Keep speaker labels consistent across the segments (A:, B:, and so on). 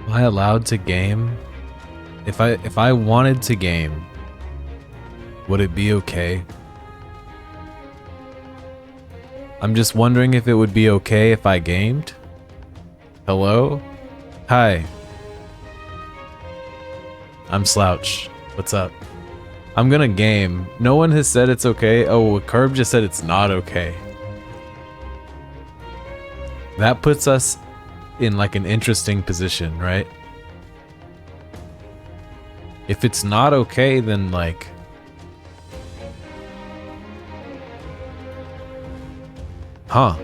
A: Am I allowed to game? If I wanted to game, would it be okay? I'm just wondering if it would be okay if I gamed? Hello? Hi. I'm Slouch. What's up? I'm gonna game. No one has said it's okay. Oh, Curb just said it's not okay. That puts us in like an interesting position, right? If it's not okay, then like... Huh.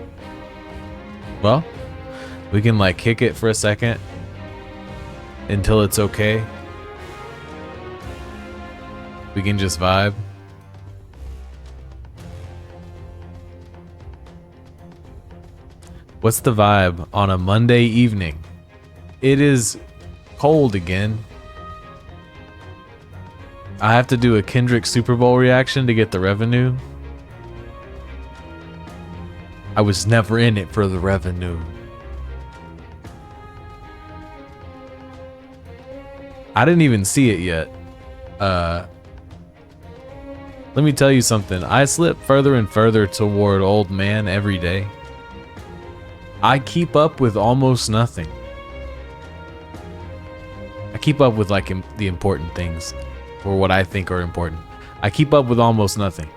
A: Well, we can like kick it for a second until it's okay. We can just vibe. What's the vibe on a Monday evening? It is cold again. I have to do a Kendrick Super Bowl reaction to get the revenue. I was never in it for the revenue. I didn't even see it yet. Let me tell you something. I slip further and further toward old man every day. I keep up with almost nothing. I keep up with like the important things, or what I think are important. I keep up with almost nothing.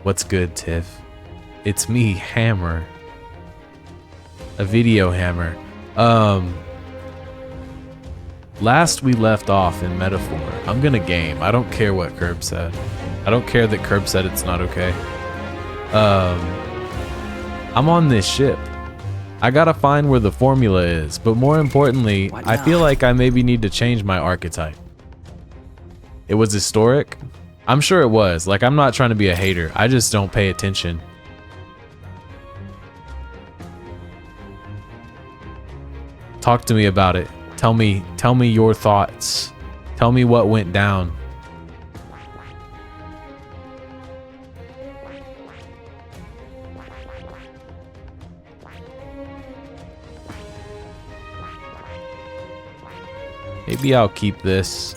A: What's good, Tiff? It's me, Hammer. A video hammer. Last we left off in Metaphor, I'm gonna game. I don't care what Curb said. I don't care that Curb said it's not okay. I'm on this ship. I gotta find where the formula is, but more importantly, I feel like I maybe need to change my archetype. It was historic. I'm sure it was. Like, I'm not trying to be a hater. I just don't pay attention. Talk to me about it. Tell me your thoughts. Tell me what went down. Maybe I'll keep this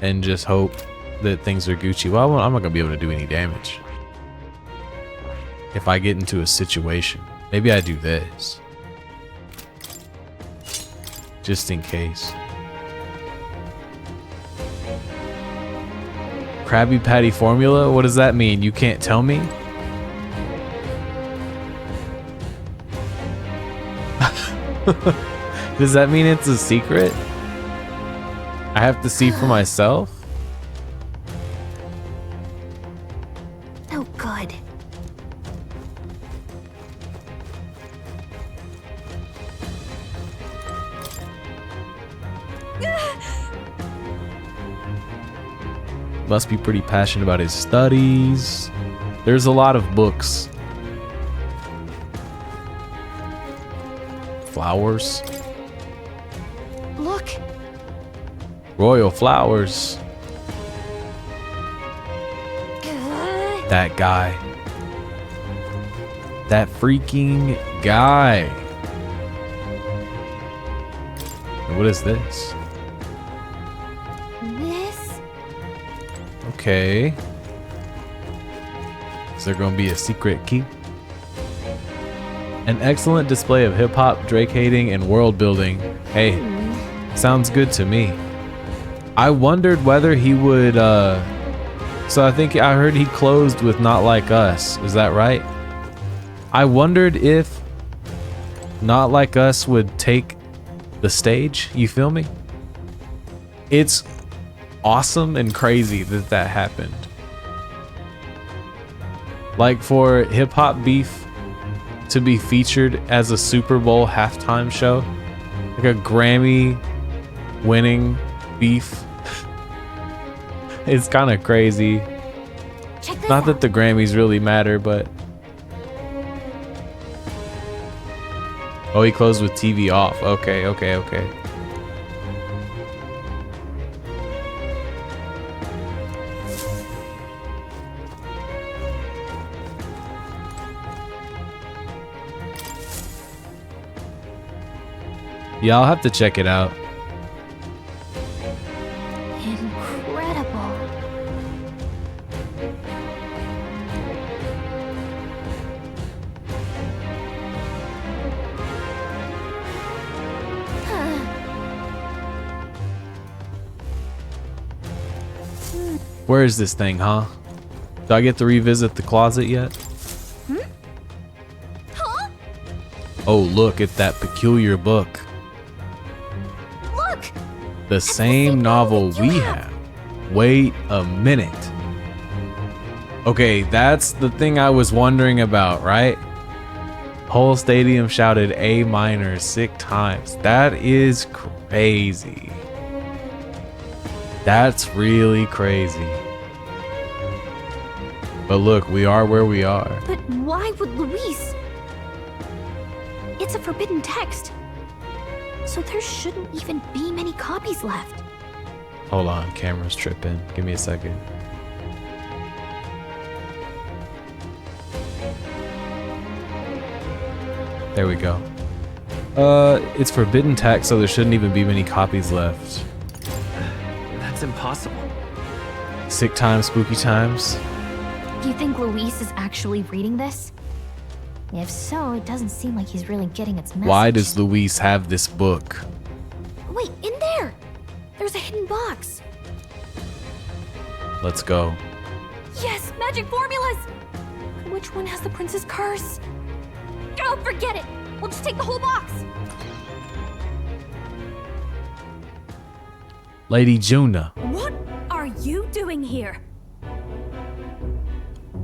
A: and just hope that things are Gucci. Well, I'm not gonna be able to do any damage if I get into a situation. Maybe I do this. Just in case. Krabby Patty formula? What does that mean? You can't tell me? Does that mean it's a secret? I have to see for myself?
B: Oh, good.
A: Must be pretty passionate about his studies. There's a lot of books. Flowers.
B: Look.
A: Royal flowers. That guy. That freaking guy. And what is this?
B: This?
A: Okay. Is there gonna be a secret key? An excellent display of hip-hop, Drake hating, and world building. Hey, sounds good to me. I wondered whether he would, so I think I heard he closed with Not Like Us. Is that right? I wondered if Not Like Us would take the stage. You feel me? It's awesome and crazy that that happened. Like for Hip Hop Beef to be featured as a Super Bowl halftime show, like a Grammy winning beef. It's kind of crazy. Not that the Grammys really matter, but oh, he closed with TV off. Okay. Yeah, I'll have to check it out.
B: Incredible.
A: Where is this thing, huh? Do I get to revisit the closet yet?
B: Huh?
A: Oh, look at that peculiar book.
B: Look!
A: The same novel we have. Wait a minute. Okay, that's the thing I was wondering about, right? Whole stadium shouted A minor 6 times. That is crazy. That's really crazy. But look, we are where we are.
B: But why would Luis? It's a forbidden text. So there shouldn't even be many copies left.
A: Hold on, camera's tripping. Give me a second. There we go. It's forbidden text, so there shouldn't even be many copies left.
C: That's impossible.
A: Sick times, spooky times.
B: Do you think Luis is actually reading this? If so, it doesn't seem like he's really getting its message.
A: Why does Luis have this book?
B: Wait, in there! There's a hidden box.
A: Let's go.
B: Yes, magic formulas! Which one has the prince's curse? Oh, forget it! We'll just take the whole box!
A: Lady Juna.
B: What are you doing here?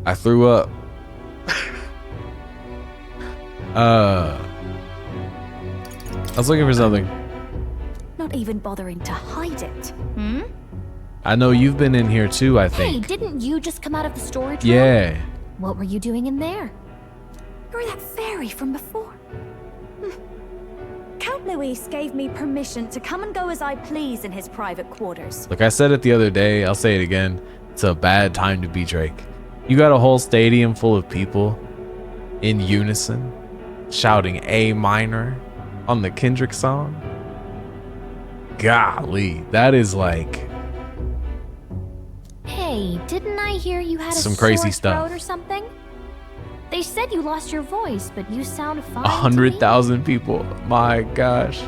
A: I threw up. I was looking for something.
B: Not even bothering to hide it. Hmm?
A: I know you've been in here too, I
B: Hey,
A: think.
B: didn't you just come out of the storage room?
A: Yeah.
B: What were you doing in there? You're that fairy from before.
D: Count Luis gave me permission to come and go as I please in his private quarters.
A: Like I said it the other day, I'll say it again. It's a bad time to be Drake. You got a whole stadium full of people in unison shouting A minor on the Kendrick song. Golly, that is like
B: Hey, didn't I hear you had
A: some
B: a
A: crazy
B: sore
A: stuff.
B: throat or something? They said you lost your voice, but you sound fine.
A: 100,000 people. My gosh.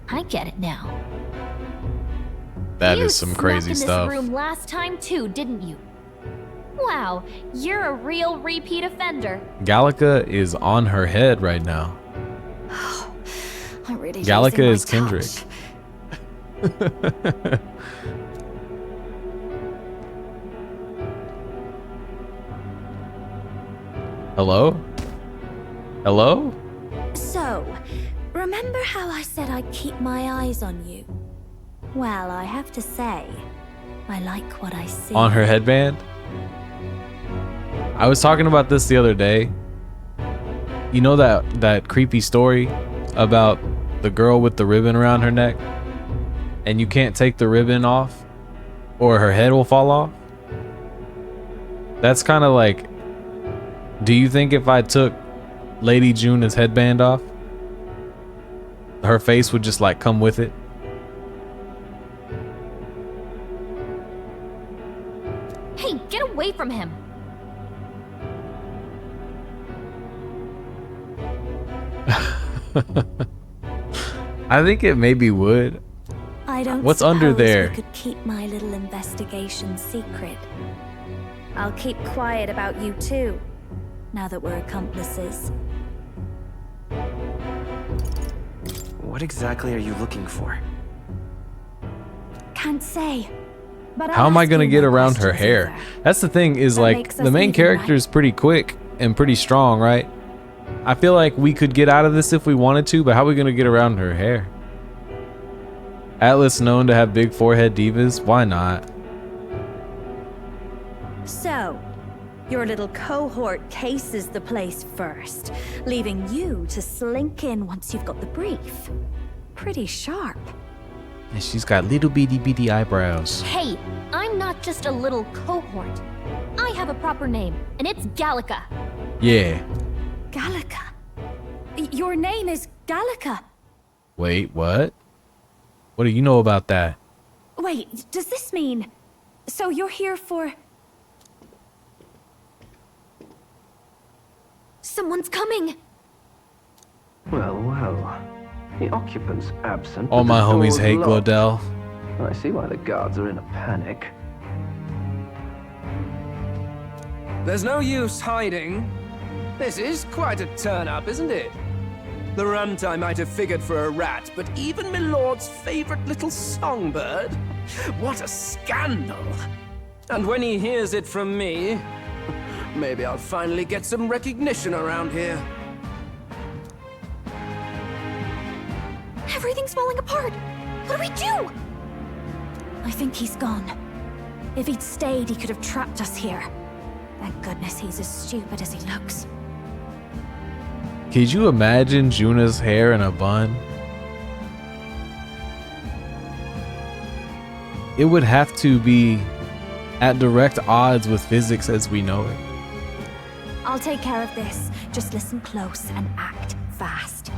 B: I get it now.
A: That
B: You
A: is some crazy
B: snuck
A: stuff.
B: in this room last time too, didn't you? Wow, you're a real repeat offender.
A: Gallica is on her head right now.
D: I'm really
A: Gallica
D: losing my
A: is Kendrick.
D: touch.
A: Hello? Hello?
D: So, remember how I said I'd keep my eyes on you? Well, I have to say, I like what I see.
A: On her headband? I was talking about this the other day. You know that creepy story about the girl with the ribbon around her neck? And you can't take the ribbon off or her head will fall off? That's kind of like, do you think if I took Lady Juna's headband off, her face would just like come with it?
B: Hey, get away from him.
A: I think it maybe would.
D: I don't
A: What's under
D: suppose
A: there?
D: we could keep my little investigation secret. I'll keep quiet about you too, now that we're accomplices.
C: What exactly are you looking for?
D: Can't say. But
A: How
D: I'll
A: am I
D: ask
A: gonna
D: you
A: get
D: no
A: around her
D: questions
A: hair?
D: either.
A: That's the thing is
D: That
A: like
D: makes
A: the
D: us
A: main
D: even,
A: character
D: right?
A: is pretty quick and pretty strong, right? I feel like we could get out of this if we wanted to, but how are we gonna get around her hair? Atlas known to have big forehead divas. Why not?
D: So, your little cohort cases the place first, leaving you to slink in once you've got the brief. Pretty sharp.
A: And she's got little bitty eyebrows.
B: Hey, I'm not just a little cohort. I have a proper name, and it's Gallica.
A: Yeah.
D: Gallica. Your name is Gallica.
A: Wait, what? What do you know about that?
D: Wait, does this mean... So you're here for...
B: Someone's coming!
E: Well, well. The occupant's absent.
A: All
E: but
A: my
E: the
A: homies
E: door's
A: hate
E: locked.
A: Glodell.
E: I see why the guards are in a panic.
F: There's no use hiding. This is quite a turn-up, isn't it? The runt I might have figured for a rat, but even Milord's favorite little songbird? What a scandal! And when he hears it from me, maybe I'll finally get some recognition around here.
B: Everything's falling apart! What do we do?
D: I think he's gone. If he'd stayed, he could have trapped us here. Thank goodness he's as stupid as he looks.
A: Could you imagine Juna's hair in a bun? It would have to be at direct odds with physics as we know it.
D: I'll take care of this. Just listen close and act fast.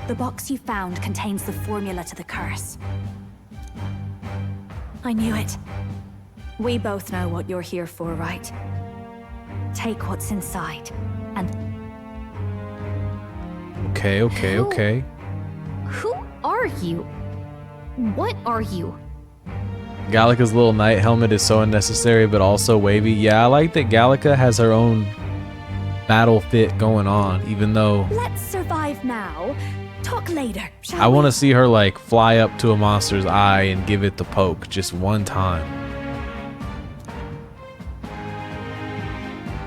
D: The box you found contains the formula to the curse. I knew it. We both know what you're here for, right? Take what's inside, and...
A: Okay.
B: Who are you? What are you?
A: Gallica's little knight helmet is so unnecessary, but also wavy. Yeah, I like that Gallica has her own battle fit going on, even though...
D: Let's survive now. Talk later, shall
A: I
D: we?
A: want to see her like fly up to a monster's eye and give it the poke just one time.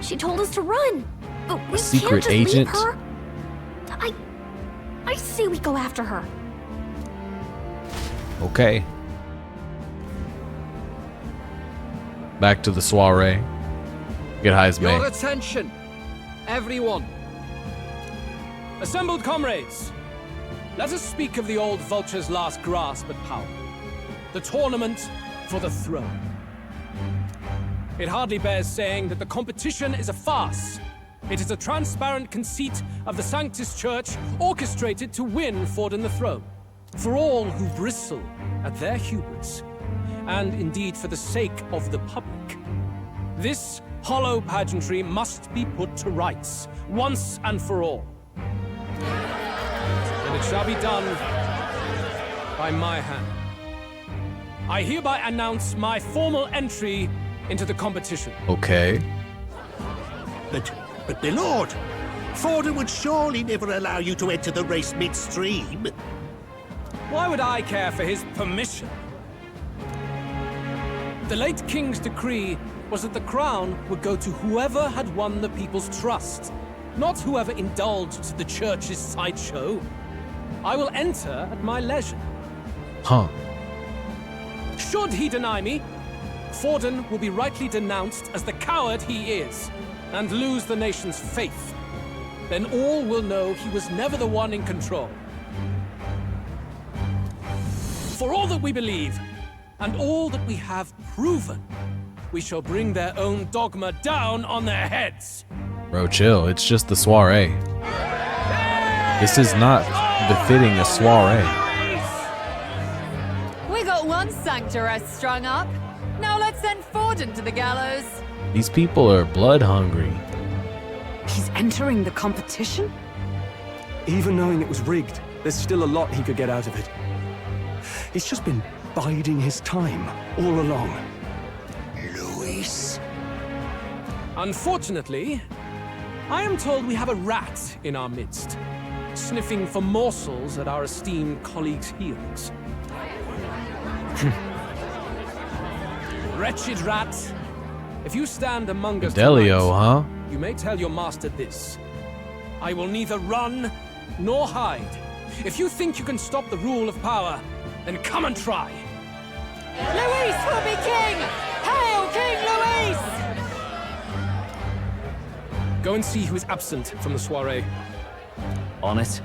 B: She told us to run, but we
A: secret
B: can't just
A: agent?
B: leave her. I say we go after her.
A: Okay. Back to the soiree. Get high as
F: Your
A: May.
F: attention, everyone. Assembled comrades, let us speak of the old vulture's last grasp at power. The tournament for the throne. It hardly bears saying that the competition is a farce. It is a transparent conceit of the Sanctus Church orchestrated to win Forden the throne. For all who bristle at their hubris, and indeed for the sake of the public. This hollow pageantry must be put to rights, once and for all. And it shall be done by my hand. I hereby announce my formal entry into the competition.
A: Okay.
G: But my lord, Forden would surely never allow you to enter the race midstream.
F: Why would I care for his permission? The late king's decree was that the crown would go to whoever had won the people's trust, not whoever indulged the church's sideshow. I will enter at my leisure.
A: Huh.
F: Should he deny me, Forden will be rightly denounced as the coward he is, and lose the nation's faith. Then all will know he was never the one in control. For all that we believe, and all that we have proven, we shall bring their own dogma down on their heads.
A: Bro, chill. It's just the soiree. This is not befitting a soiree.
H: We got one sanctuary strung up. Now let's send Forden to the gallows.
A: These people are blood hungry.
H: He's entering the competition?
C: Even knowing it was rigged, there's still a lot he could get out of it. He's just been biding his time all along.
G: Luis?
F: Unfortunately, I am told we have a rat in our midst, sniffing for morsels at our esteemed colleagues' heels. Wretched rat, if you stand among us
A: Delio,
F: tonight,
A: huh?
F: you may tell your master this. I will neither run nor hide. If you think you can stop the rule of power, then come and try.
H: Luis will be king! Hail King Luis!
F: Go and see who is absent from the soiree.
C: On it.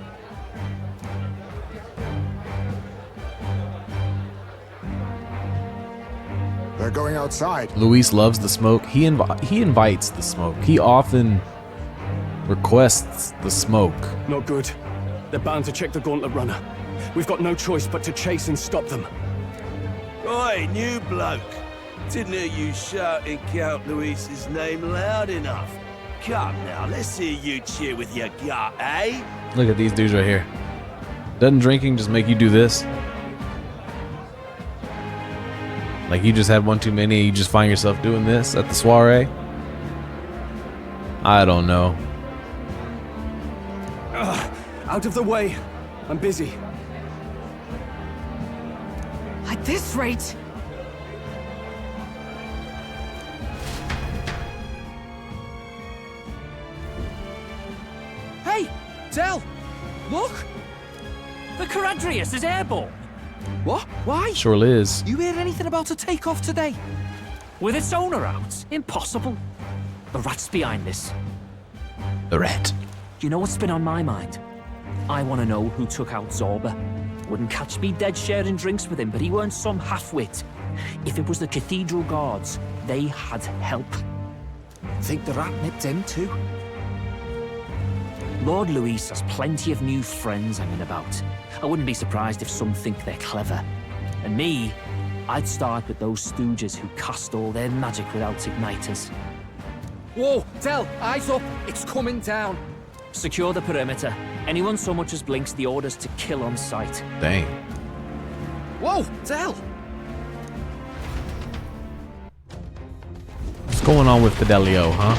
I: They're going outside.
A: Luis loves the smoke. He invites the smoke. He often requests the smoke.
C: Not good. They're bound to check the gauntlet runner. We've got no choice but to chase and stop them.
I: Oi, new bloke. Didn't hear you shouting Count Luis's name loud enough. Come now, let's hear you cheer with your gut, eh?
A: Look at these dudes right here. Doesn't drinking just make you do this? Like you just had one too many and you just find yourself doing this at the soiree? I don't know.
C: Out of the way. I'm busy.
H: At this rate...
F: Hey, Del! Look! The Caradrius is airborne.
J: What? Why?
A: Sure is.
J: You hear anything about a takeoff today?
F: With its owner out? Impossible. The rat's behind this.
A: The rat.
F: Do you know what's been on my mind? I want to know who took out Zorba. Wouldn't catch me dead sharing drinks with him, but he weren't some half-wit. If it was the Cathedral Guards, they had help.
J: Think the rat nipped him too?
F: Lord Luis has plenty of new friends hanging about. I wouldn't be surprised if some think they're clever. And me, I'd start with those stooges who cast all their magic without igniters.
J: Whoa, Del, eyes up. It's coming down.
F: Secure the perimeter. Anyone so much as blinks, the orders to kill on sight.
A: Dang.
J: Whoa, Del.
A: What's going on with Fidelio, huh?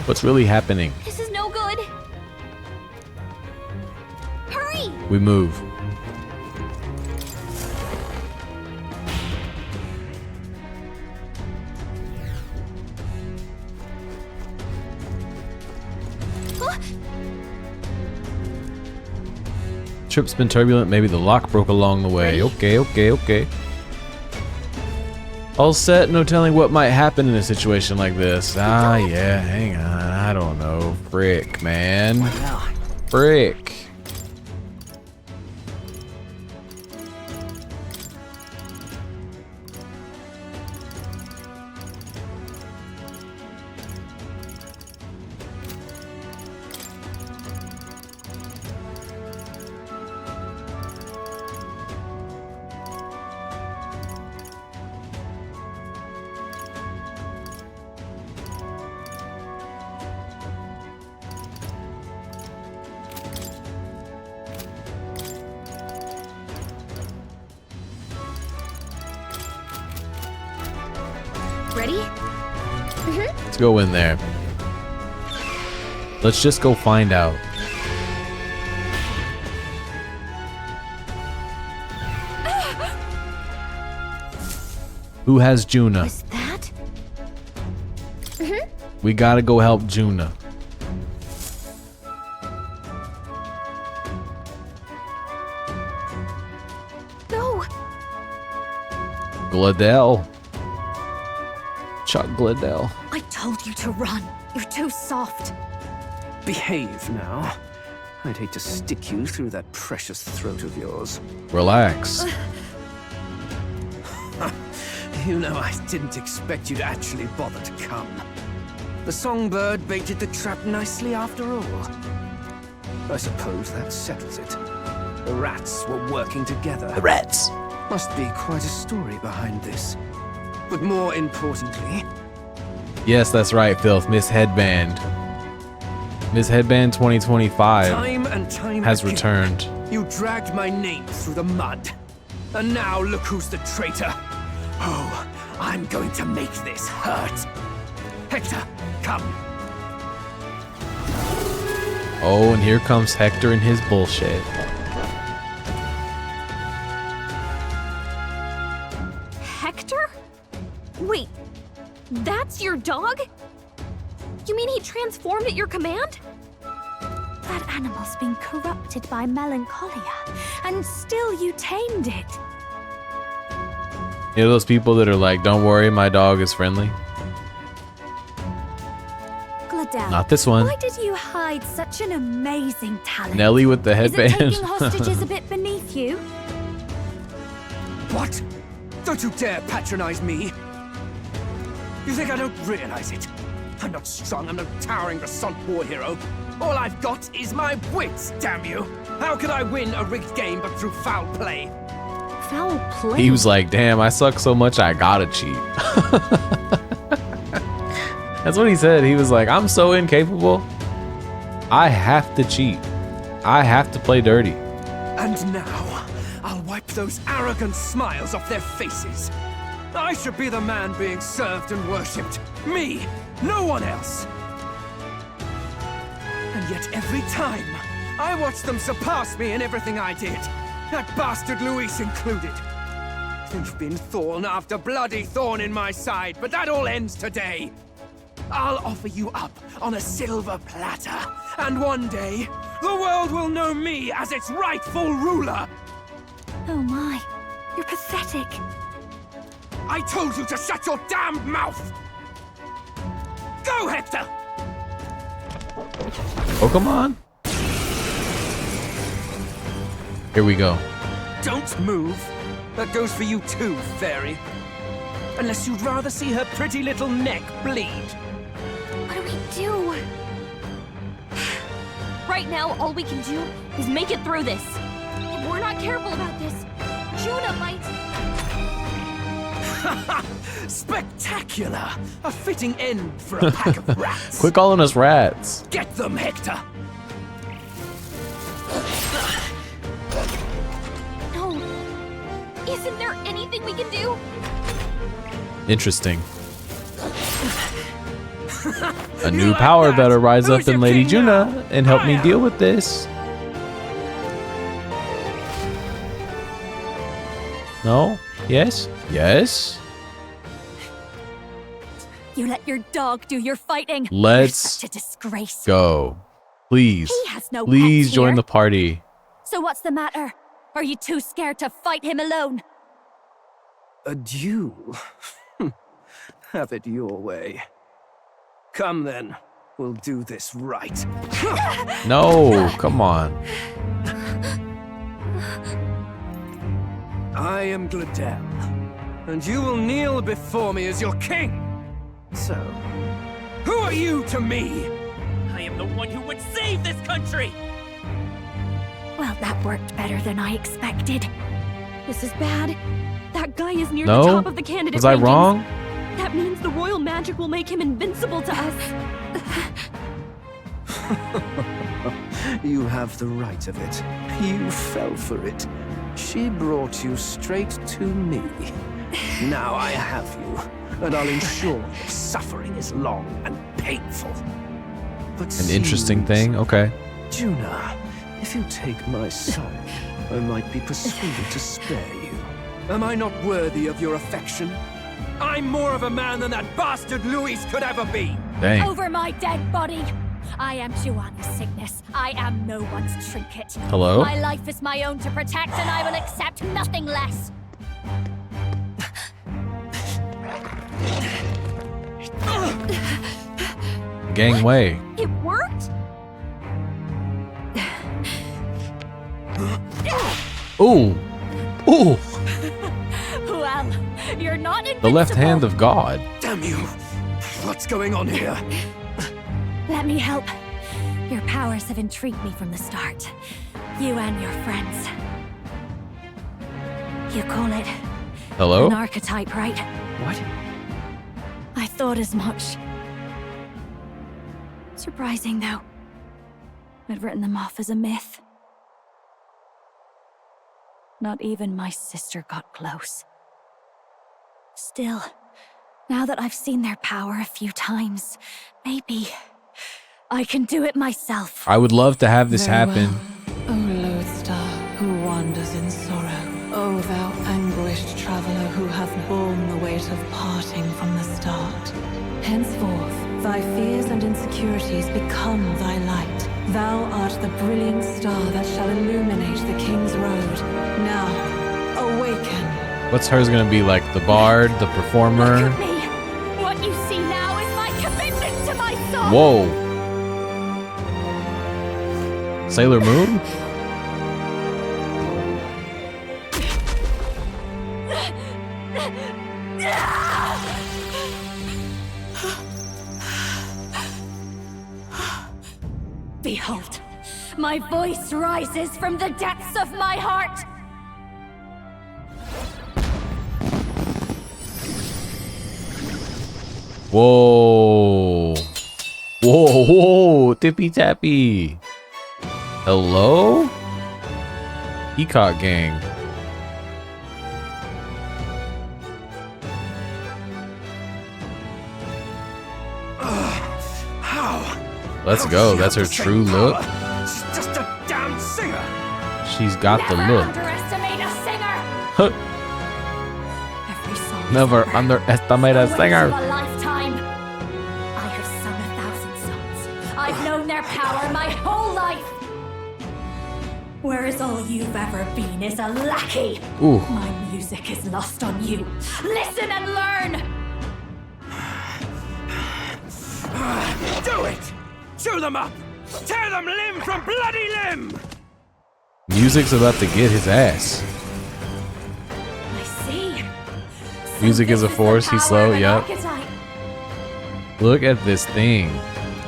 A: What's really happening?
B: This is no good. Hurry!
A: We move. Trip's been turbulent. Maybe the lock broke along the way. Okay. All set. No telling what might happen in a situation like this. Ah, yeah. Hang on. I don't know. Frick, man. Frick.
B: Ready?
A: Let's go in there. Let's just go find out. Who has Juna?
B: Was that?
A: We gotta go help Juna.
B: No.
A: Gladell. Chuck Gladell.
D: I told you to run. You're too soft.
E: Behave now. I'd hate to stick you through that precious throat of yours.
A: Relax.
E: You know, I didn't expect you to actually bother to come. The songbird baited the trap nicely after all. I suppose that settles it. The rats were working together.
A: The rats.
E: Must be quite a story behind this. But more importantly...
A: Yes, that's right, Filth. Miss Headband. Miss Headband 2025
E: time and time
A: has
E: again,
A: returned.
E: You dragged my name through the mud. And now look who's the traitor. Oh, I'm going to make this hurt. Hector, come.
A: Oh, and here comes Hector and his bullshit.
B: Hector? Wait, that's your dog? You mean he transformed at your command?
D: That animal's been corrupted by melancholia, and still you tamed it.
A: You know those people that are like, don't worry, my dog is friendly?
D: Gladell,
A: Not this one.
D: why did you hide such an amazing talent?
A: Nelly with the
D: Is it
A: headband.
D: taking hostages a bit beneath you?
E: What? Don't you dare patronize me. You think I don't realize it? I'm not strong, I'm no towering Resant war hero. All I've got is my wits, damn you! How could I win a rigged game but through foul play?
B: Foul play?
A: He was like, damn, I suck so much I gotta cheat. That's what he said. He was like, I'm so incapable. I have to cheat. I have to play dirty.
E: And now, I'll wipe those arrogant smiles off their faces. I should be the man being served and worshipped. Me, no one else. And yet every time, I watch them surpass me in everything I did. That bastard Luis included. They've been thorn after bloody thorn in my side, but that all ends today. I'll offer you up on a silver platter, and one day, the world will know me as its rightful ruler.
B: Oh my, you're pathetic.
E: I told you to shut your damned mouth! Go, Hector!
A: Pokemon? Here we go.
E: Don't move. That goes for you too, fairy. Unless you'd rather see her pretty little neck bleed.
B: What do we do? Right now, all we can do is make it through this. If we're not careful about this, Juna might...
E: Spectacular! A fitting end for a pack of rats.
A: Quit calling us rats.
E: Get them, Hector!
B: No. Isn't there anything we can do?
A: Interesting. A new power better rise up in Lady Juna and help me deal with this. No? Yes? Yes?
D: You let your dog do your fighting.
A: Let's
D: You're such a disgrace.
A: go. Please.
D: He has no
A: Please
D: pets
A: join
D: here.
A: the party.
D: So what's the matter? Are you too scared to fight him alone?
E: A duel? Have it your way. Come then, we'll do this right.
A: No, come on.
E: I am Gladel, and you will kneel before me as your king. So, who are you to me?
K: I am the one who would save this country!
D: Well, that worked better than I expected.
B: This is bad. That guy is near
A: No?
B: the top of the candidate
A: Was I
B: rankings.
A: wrong?
B: That means the royal magic will make him invincible to us.
E: You have the right of it. You fell for it. She brought you straight to me. Now I have you, and I'll ensure your suffering is long and painful. But
A: An interesting thing? Okay.
E: Juna, if you take my side, I might be persuaded to spare you. Am I not worthy of your affection? I'm more of a man than that bastard Luis could ever be!
A: Dang.
D: Over my dead body! I am Juana's sickness. I am no one's trinket.
A: Hello?
D: My life is my own to protect, and I will accept nothing less.
A: Gangway.
B: It worked?
A: Ooh. Ooh.
D: Well, you're not invincible.
A: The left hand of God.
E: Damn you! What's going on here?
D: Let me help. Your powers have intrigued me from the start. You and your friends. You call it
A: Hello?
D: an archetype, right?
E: What?
D: I thought as much. Surprising, though. I'd written them off as a myth. Not even my sister got close. Still, now that I've seen their power a few times, maybe I can do it myself.
A: I would love to have this happen.
L: O lodestar, who wanders in sorrow, O thou anguished traveler who hath borne the weight of parting from the start. Henceforth, thy fears and insecurities become thy light. Thou art the brilliant star that shall illuminate the king's road. Now, awaken.
A: What's hers gonna be like? The bard, the performer?
D: Look at me. What you see now is my commitment to my song.
A: Whoa. Sailor Moon?
D: Behold, my voice rises from the depths of my heart.
A: Whoa. Whoa, whoa, tippy tappy. Hello? Peacock Gang. Let's go. That's her true look.
E: She's just a damn singer.
A: She's got the look.
D: Underestimate a singer. Every song
A: Never underestimate a singer.
D: Of a lifetime. I have sung 1,000 songs. I've known their power my whole life. Whereas all you've ever been is a lackey.
A: Ooh.
D: My music is lost on you. Listen and learn.
E: Do it! Chew them up! Tear them limb from bloody limb!
A: Music's about to get his ass.
D: I see.
A: Music is a force. He's slow. Yep. Look at this thing.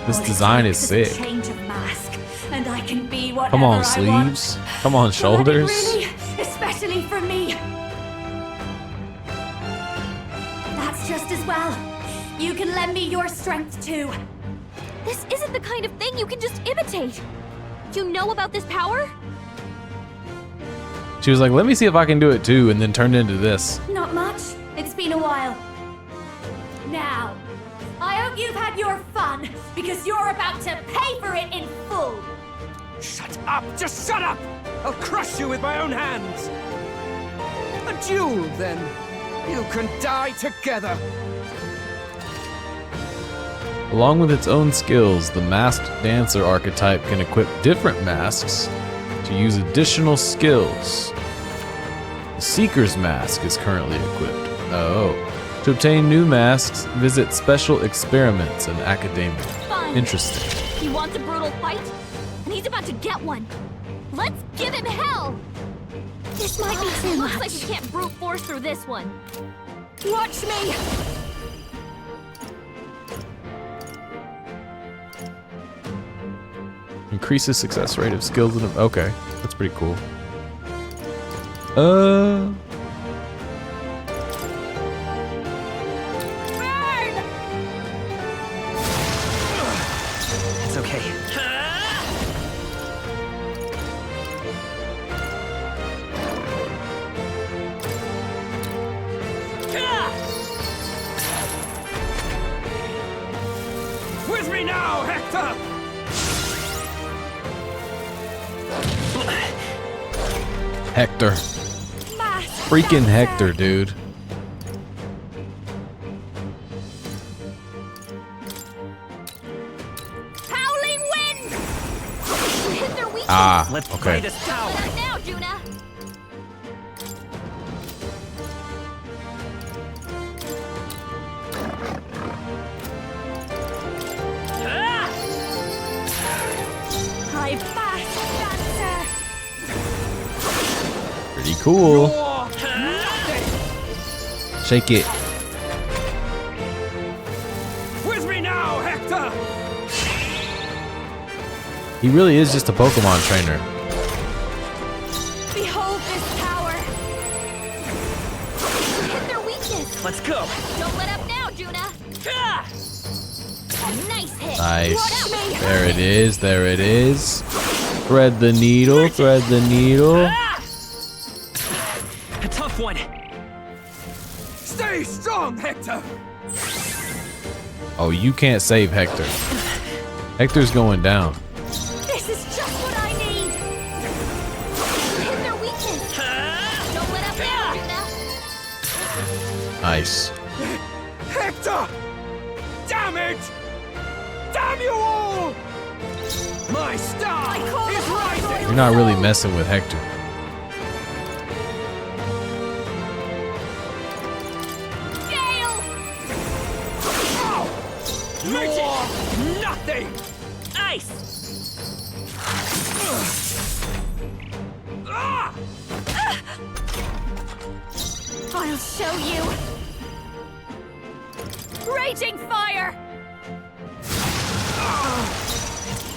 A: This design is sick.
D: Change of mask, and I can be whatever
A: Come on,
D: I
A: sleeves.
D: want.
A: Come on, shoulders.
D: Really, especially for me. That's just as well. You can lend me your strength too.
B: This isn't the kind of thing you can just imitate. You know about this power?
A: She was like, let me see if I can do it too, and then turned into this.
D: Not much. It's been a while. Now, I hope you've had your fun, because you're about to pay for it in full.
E: Shut up! Just shut up! I'll crush you with my own hands! A duel, then. You can die together.
A: Along with its own skills, the masked dancer archetype can equip different masks to use additional skills. The Seeker's mask is currently equipped. Oh. To obtain new masks, visit special experiments in academia.
B: Fine.
A: Interesting.
B: He wants a brutal fight, and he's about to get one. Let's give him hell! This might be too much. Looks like we can't brute force through this one.
D: Watch me!
A: Increases success rate of skills and okay, that's pretty cool.
E: It's okay. With me now, Hector!
A: Hector. Freaking Hector, dude.
B: Howling wind! Hit their weakness.
A: Ah,
K: Let's
A: okay.
K: play this down.
B: Not now, Juna.
D: I fast dancer.
A: Pretty cool. Shake it.
E: With me now, Hector!
A: He really is just a Pokemon trainer.
D: Behold this power.
B: Hit their weakness.
K: Let's go.
B: Don't let up now, Juna. A nice hit.
A: Nice. There it is. There it is. Thread the needle. Thread the needle.
K: A tough one.
E: Stay strong, Hector!
A: Oh, you can't save Hector. Hector's going down.
D: This is just what I need.
B: Hit their weakness. Don't let up now, Juna.
A: Nice.
E: Hector! Damn it! Damn you all! My star is rising!
A: You're not really messing with Hector.
E: You're nothing!
K: Ice!
D: I'll show you. Raging fire.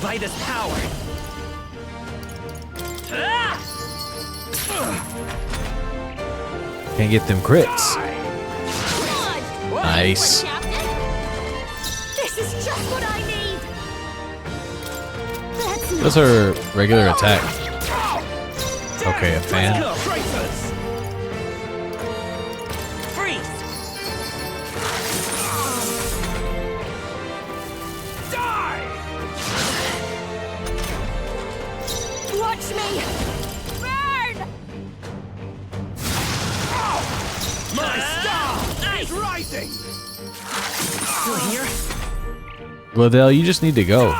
K: by this power.
A: Can't get them crits. Nice.
D: This is just what I need.
A: What's her regular attack? Okay, a fan.
D: Watch me! Burn!
E: My star is rising!
K: Still here?
A: Gladell, you just need to go.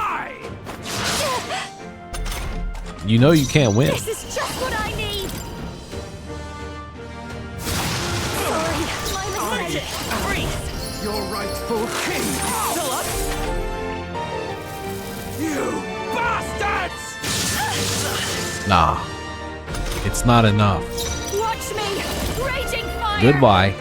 A: You know you can't win.
D: This is just what I need! Sorry, my mistake!
K: Freeze!
E: Your rightful king is still up! You bastards!
A: Nah. It's not enough.
D: Watch me! Raging fire!
A: Goodbye.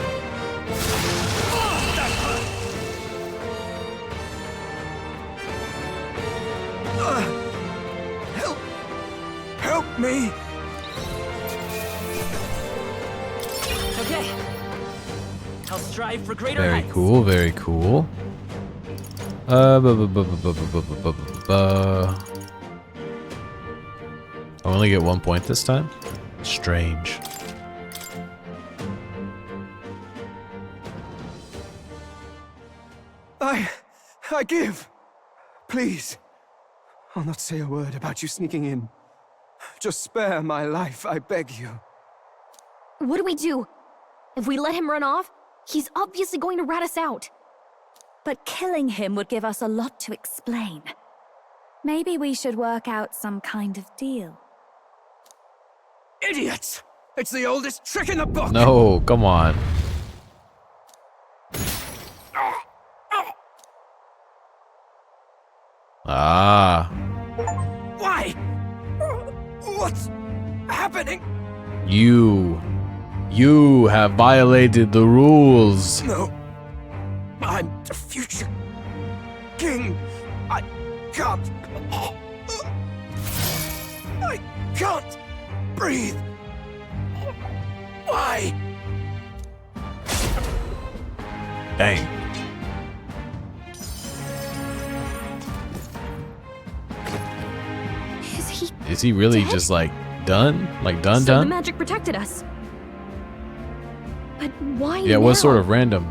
E: Help me!
K: Okay. I'll strive for greater
A: Very
K: heights.
A: cool, very cool. I only get 1 point this time? Strange.
C: I give. Please. I'll not say a word about you sneaking in. Just spare my life, I beg you.
B: What do we do? If we let him run off, he's obviously going to rat us out.
D: But killing him would give us a lot to explain. Maybe we should work out some kind of deal.
E: Idiots! It's the oldest trick in the book!
A: No, come on. Ah.
E: Why? What's happening?
A: You have violated the rules.
E: No. I'm the future king. I can't breathe. Why?
A: Dang. Is he really
B: dead?
A: just like done? Like done?
B: The magic protected us. But why
A: Yeah, it was sort of random.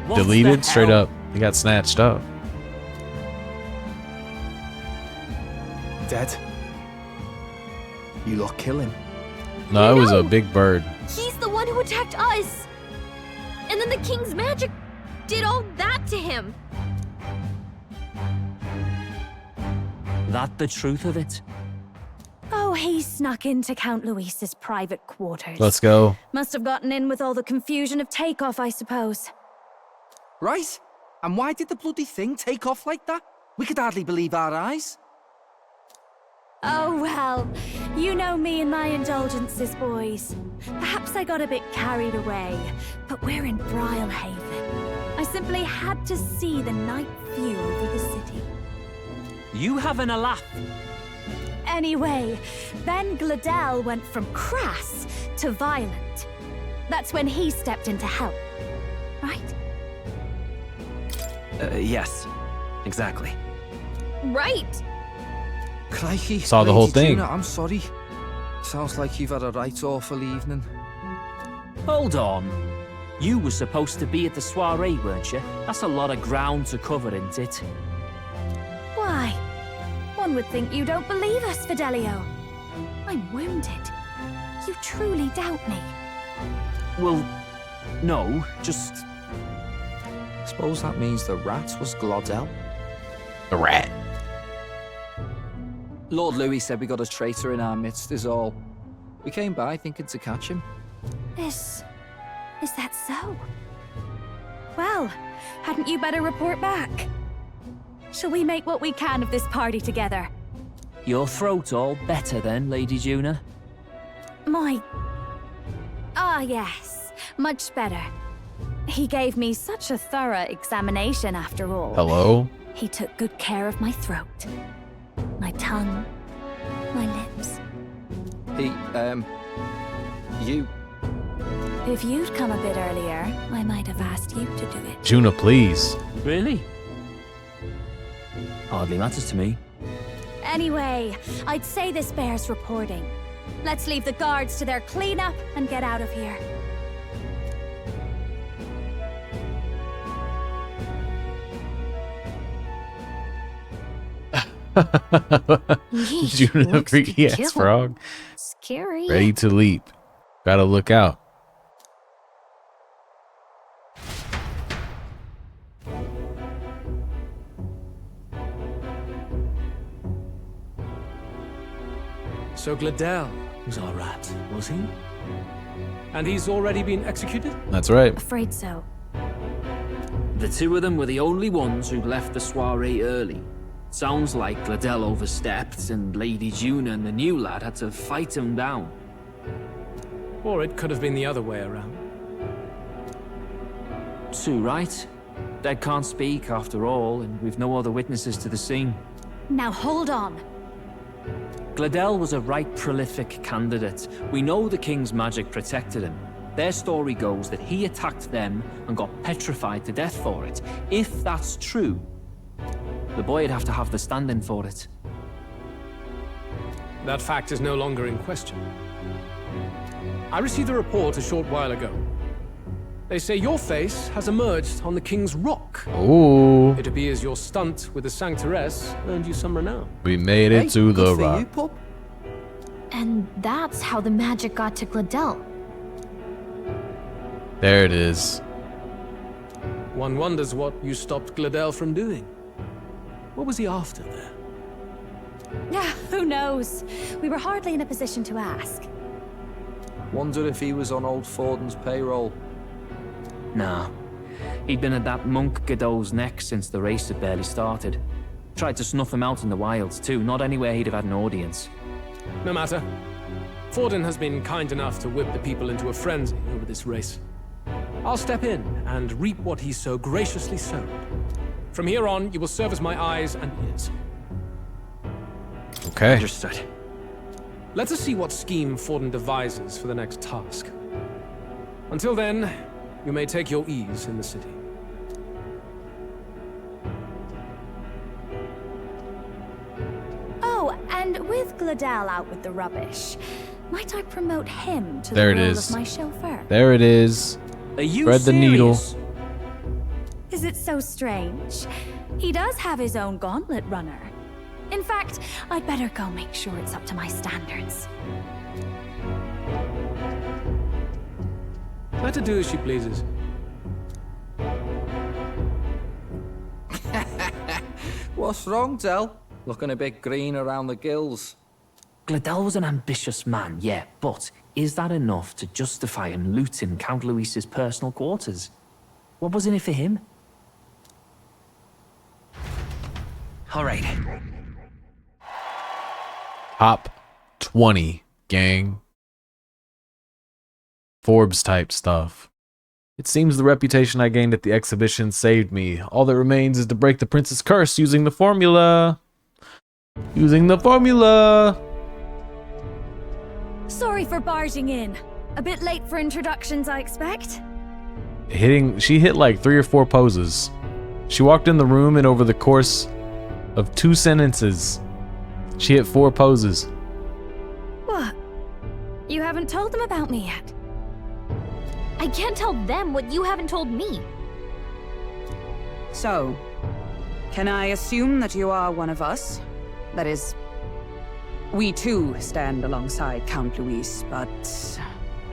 K: What
A: Deleted
K: the
A: straight
K: hell?
A: up. He got snatched up.
E: Dead? You lot kill him.
A: No, it was a big bird.
B: He's the one who attacked us. And then the king's magic did all that to him.
K: That the truth of it?
D: Oh, he snuck into Count Luis's private quarters.
A: Let's go.
D: Must have gotten in with all the confusion of takeoff, I suppose.
J: Right? And why did the bloody thing take off like that? We could hardly believe our eyes.
D: Oh, well, you know me and my indulgences, boys. Perhaps I got a bit carried away, but we're in Brilehaven. I simply had to see the night view over the city.
K: You having a laugh?
D: Anyway, then Gladell went from crass to violent. That's when he stepped in to help, right?
K: Yes. Exactly.
B: Right.
J: Crikey.
A: Saw the whole
J: Lady
A: thing.
J: Juna, I'm sorry. Sounds like you've had a right awful evening.
K: Hold on. You were supposed to be at the soiree, weren't you? That's a lot of ground to cover, isn't it?
D: Why? One would think you don't believe us, Fidelio. I'm wounded. You truly doubt me.
K: Well, no, just...
J: Suppose that means the rat was Glodell.
A: The rat.
J: Lord Louis said we got a traitor in our midst is all. We came by thinking to catch him.
D: Is that so? Well, hadn't you better report back? Shall we make what we can of this party together?
K: Your throat all better then, Lady Juna?
D: My... Ah, yes. Much better. He gave me such a thorough examination after all.
A: Hello?
D: He took good care of my throat, my tongue, my lips.
J: You...
D: If you'd come a bit earlier, I might have asked you to do it.
A: Juna, please.
K: Really? Hardly matters to me.
D: Anyway, I'd say this bears reporting. Let's leave the guards to their cleanup and get out of here.
A: Juna,
B: looks
A: freaky
B: to
A: ass
B: kill.
A: frog.
B: Scary.
A: Ready to leap. Gotta look out.
F: So Gladel was our rat, was he? And he's already been executed?
A: That's right.
D: Afraid so.
K: The two of them were the only ones who left the soiree early. Sounds like Gladel overstepped, and Lady Juna and the new lad had to fight him down.
F: Or it could have been the other way around.
K: Too right. Dead can't speak after all, and we've no other witnesses to the scene.
D: Now hold on.
K: Gladel was a right prolific candidate. We know the king's magic protected him. Their story goes that he attacked them and got petrified to death for it. If that's true, the boy'd have to have the stand-in for it.
F: That fact is no longer in question. I received a report a short while ago. They say your face has emerged on the King's Rock.
A: Ooh.
F: It appears your stunt with the Sanctoress earned you some renown.
A: We made it to the rock.
B: And that's how the magic got to Gladel.
A: There it is.
F: One wonders what you stopped Gladel from doing. What was he after there?
D: Yeah, who knows? We were hardly in a position to ask.
J: Wonder if he was on old Forden's payroll.
K: Nah. He'd been at that monk Godot's neck since the race had barely started. Tried to snuff him out in the wilds too, not anywhere he'd have had an audience.
F: No matter. Forden has been kind enough to whip the people into a frenzy over this race. I'll step in and reap what he so graciously sowed. From here on, you will serve as my eyes and ears.
A: Okay.
K: Understood.
F: Let us see what scheme Forden devises for the next task. Until then, you may take your ease in the city.
D: Oh, and with Gladel out with the rubbish, might I promote him to
A: There
D: the
A: it
D: role
A: is.
D: of my chauffeur?
A: There it is.
K: Are you
A: Thread the needle.
K: serious?
D: Is it so strange? He does have his own gauntlet runner. In fact, I'd better go make sure it's up to my standards.
F: Let her do as she pleases.
J: What's wrong, Del? Looking a bit green around the gills.
K: Gladel was an ambitious man, yeah, but is that enough to justify him looting Count Luis's personal quarters? What was in it for him? All right.
A: Top 20, gang. Forbes type stuff. It seems the reputation I gained at the exhibition saved me. All that remains is to break the prince's curse using the formula.
D: Sorry for barging in. A bit late for introductions, I expect.
A: She hit like 3 or 4 poses. She walked in the room and over the course of 2 sentences, she hit 4 poses.
D: What? You haven't told them about me yet?
B: I can't tell them what you haven't told me.
M: So, can I assume that you are one of us? That is, we too stand alongside Count Luis, but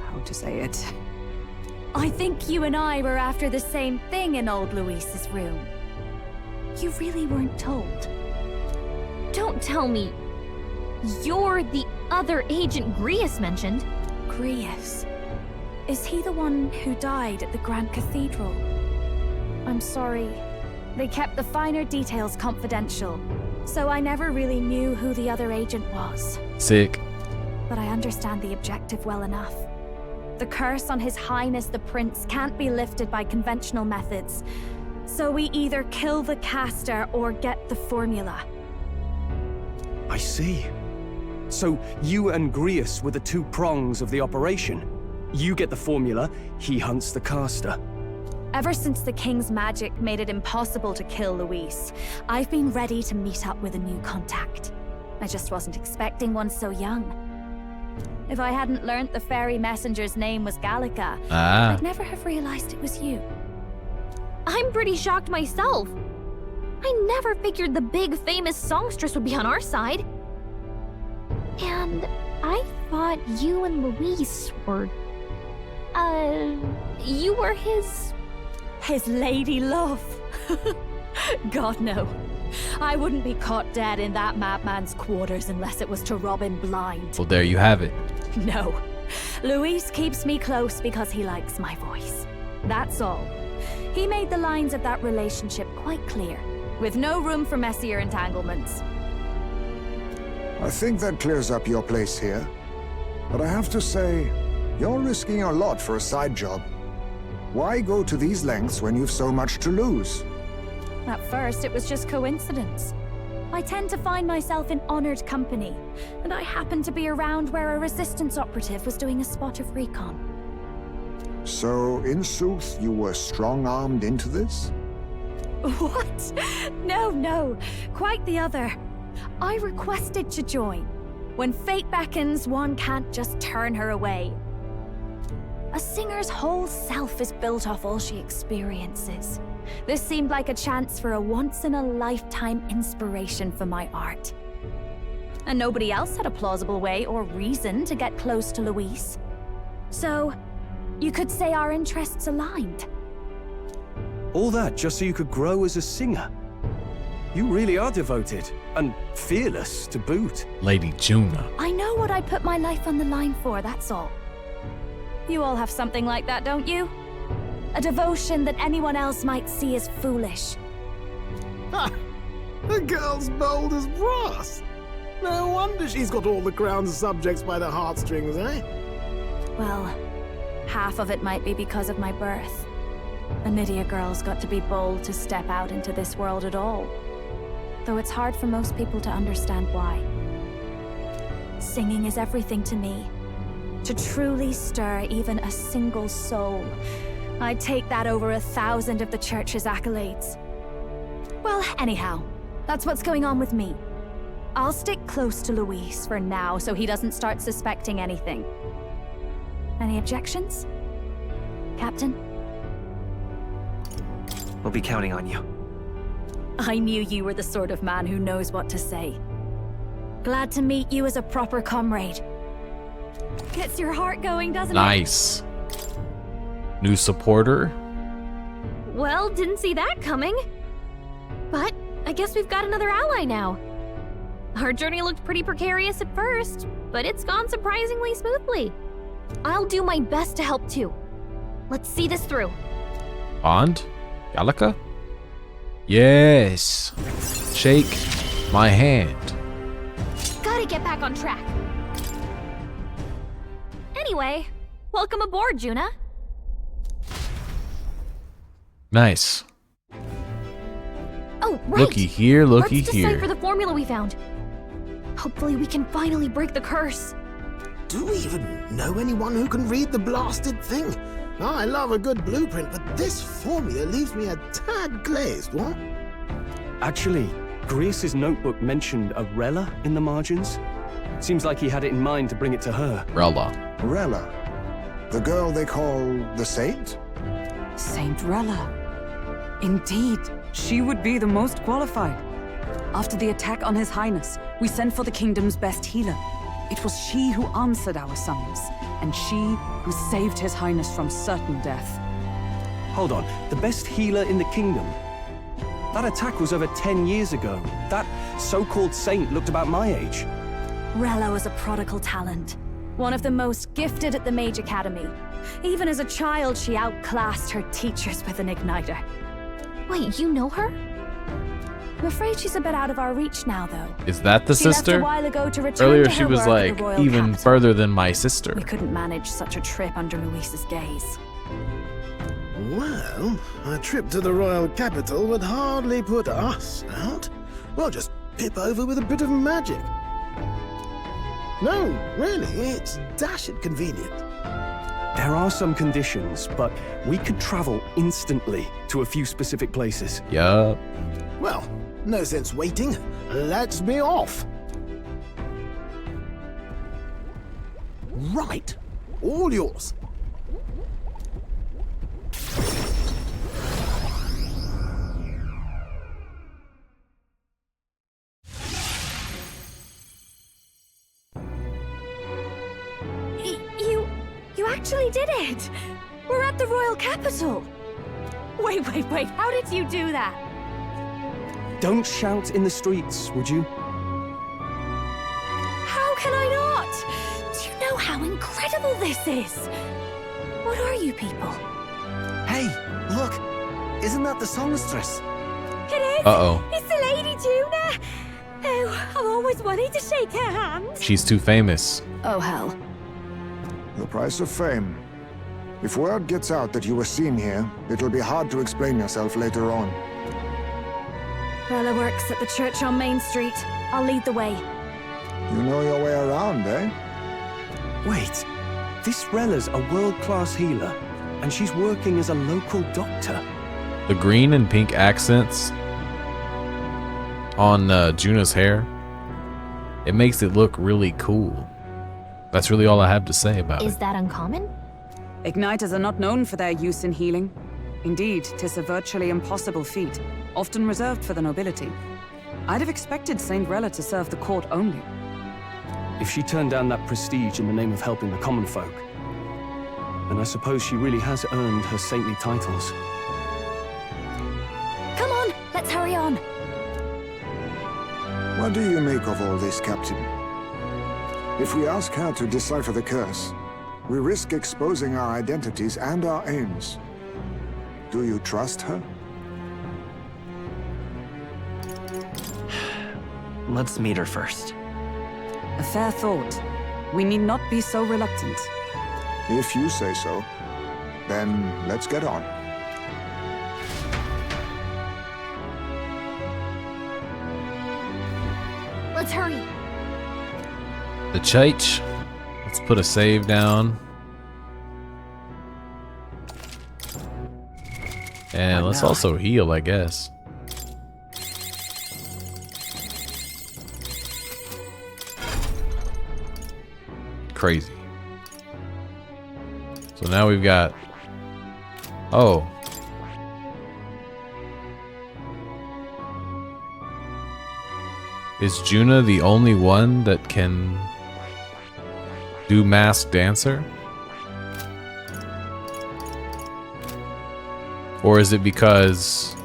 M: how to say it?
D: I think you and I were after the same thing in old Luis's room. You really weren't told.
B: Don't tell me you're the other agent Grius mentioned.
D: Grius? Is he the one who died at the Grand Cathedral? I'm sorry. They kept the finer details confidential, so I never really knew who the other agent was.
A: Sick.
D: But I understand the objective well enough. The curse on His Highness the Prince can't be lifted by conventional methods. So we either kill the caster or get the formula.
C: I see. So you and Grius were the two prongs of the operation. You get the formula, he hunts the caster.
D: Ever since the King's magic made it impossible to kill Luis, I've been ready to meet up with a new contact. I just wasn't expecting one so young. If I hadn't learnt the fairy messenger's name was Gallica, I'd never have realized it was you.
B: I'm pretty shocked myself. I never figured the big famous songstress would be on our side. And I thought you and Luis were... you were his
D: lady love. God, no. I wouldn't be caught dead in that madman's quarters unless it was to rob him blind.
A: Well, there you have it.
D: No. Luis keeps me close because he likes my voice. That's all. He made the lines of that relationship quite clear, with no room for messier entanglements.
N: I think that clears up your place here. But I have to say, you're risking a lot for a side job. Why go to these lengths when you've so much to lose?
D: At first, it was just coincidence. I tend to find myself in honored company, and I happened to be around where a resistance operative was doing a spot of recon.
N: So, in sooth, you were strong-armed into this?
D: What? No. Quite the other. I requested to join. When fate beckons, one can't just turn her away. A singer's whole self is built off all she experiences. This seemed like a chance for a once-in-a-lifetime inspiration for my art. And nobody else had a plausible way or reason to get close to Luis. So, you could say our interests aligned.
C: All that just so you could grow as a singer. You really are devoted, and fearless to boot.
A: Lady Juna.
D: I know what I put my life on the line for, that's all. You all have something like that, don't you? A devotion that anyone else might see as foolish.
O: Ha! The girl's bold as brass. No wonder she's got all the crown's subjects by the heartstrings, eh?
D: Well, half of it might be because of my birth. A Nydia girl's got to be bold to step out into this world at all. Though it's hard for most people to understand why. Singing is everything to me. To truly stir even a single soul, I'd take that over 1,000 of the church's accolades. Well, anyhow, that's what's going on with me. I'll stick close to Luis for now so he doesn't start suspecting anything. Any objections? Captain?
J: We'll be counting on you.
D: I knew you were the sort of man who knows what to say. Glad to meet you as a proper comrade. Gets your heart going, doesn't it?
A: Nice. New supporter?
B: Well, didn't see that coming. But I guess we've got another ally now. Our journey looked pretty precarious at first, but it's gone surprisingly smoothly. I'll do my best to help too. Let's see this through.
A: Bond? Gallica? Yes. Shake my hand.
B: Gotta get back on track. Anyway, welcome aboard, Juna.
A: Nice.
B: Oh, right.
A: Looky here, looky
B: Let's
A: here.
B: decipher the formula we found. Hopefully we can finally break the curse.
O: Do we even know anyone who can read the blasted thing? I love a good blueprint, but this formula leaves me a tad glazed, what?
C: Actually, Grius's notebook mentioned a Rella in the margins. Seems like he had it in mind to bring it to her.
A: Rella.
N: Rella? The girl they call the Saint?
M: Saint Rella. Indeed, she would be the most qualified. After the attack on His Highness, we sent for the kingdom's best healer. It was she who answered our summons, and she who saved His Highness from certain death.
C: Hold on, the best healer in the kingdom? That attack was over 10 years ago. That so-called saint looked about my age.
D: Rella was a prodigal talent. One of the most gifted at the Mage Academy. Even as a child, she outclassed her teachers with an igniter.
B: Wait, you know her?
D: I'm afraid she's a bit out of our reach now, though.
A: Is that the
D: She left
A: sister?
D: a while ago to return
A: Earlier
D: to
A: she
D: her
A: was
D: work at
A: like
D: the royal
A: even
D: capital.
A: further than my sister.
D: We couldn't manage such a trip under Luis's gaze.
O: Well, a trip to the royal capital would hardly put us out. We'll just pip over with a bit of magic. No, really, it's dashed convenient.
C: There are some conditions, but we could travel instantly to a few specific places.
A: Yup.
O: Well, no sense waiting. Let's be off. Right. All yours.
D: You actually did it! We're at the royal capital! Wait, how did you do that?
C: Don't shout in the streets, would you?
D: How can I not? Do you know how incredible this is? What are you people?
J: Hey, look! Isn't that the songstress?
D: It is!
A: Uh-oh.
D: It's the Lady Juna! Oh, I've always wanted to shake her hand.
A: She's too famous.
D: Oh, hell.
N: The price of fame. If word gets out that you were seen here, it'll be hard to explain yourself later on.
D: Rella works at the church on Main Street. I'll lead the way.
N: You know your way around, eh?
C: Wait, this Rella's a world-class healer, and she's working as a local doctor.
A: The green and pink accents on Juna's hair, it makes it look really cool. That's really all I have to say about it.
B: Is that uncommon?
M: Igniters are not known for their use in healing. Indeed, 'tis a virtually impossible feat, often reserved for the nobility. I'd have expected Saint Rella to serve the court only.
C: If she turned down that prestige in the name of helping the common folk, then I suppose she really has earned her saintly titles.
D: Come on, let's hurry on.
N: What do you make of all this, Captain? If we ask her to decipher the curse, we risk exposing our identities and our aims. Do you trust her?
J: Let's meet her first.
M: A fair thought. We need not be so reluctant.
N: If you say so, then let's get on.
B: Let's hurry.
A: The church. Let's put a save down. And let's also heal, I guess. Crazy. So now we've got... Oh. Is Juna the only one that can do Masked Dancer? Or is it because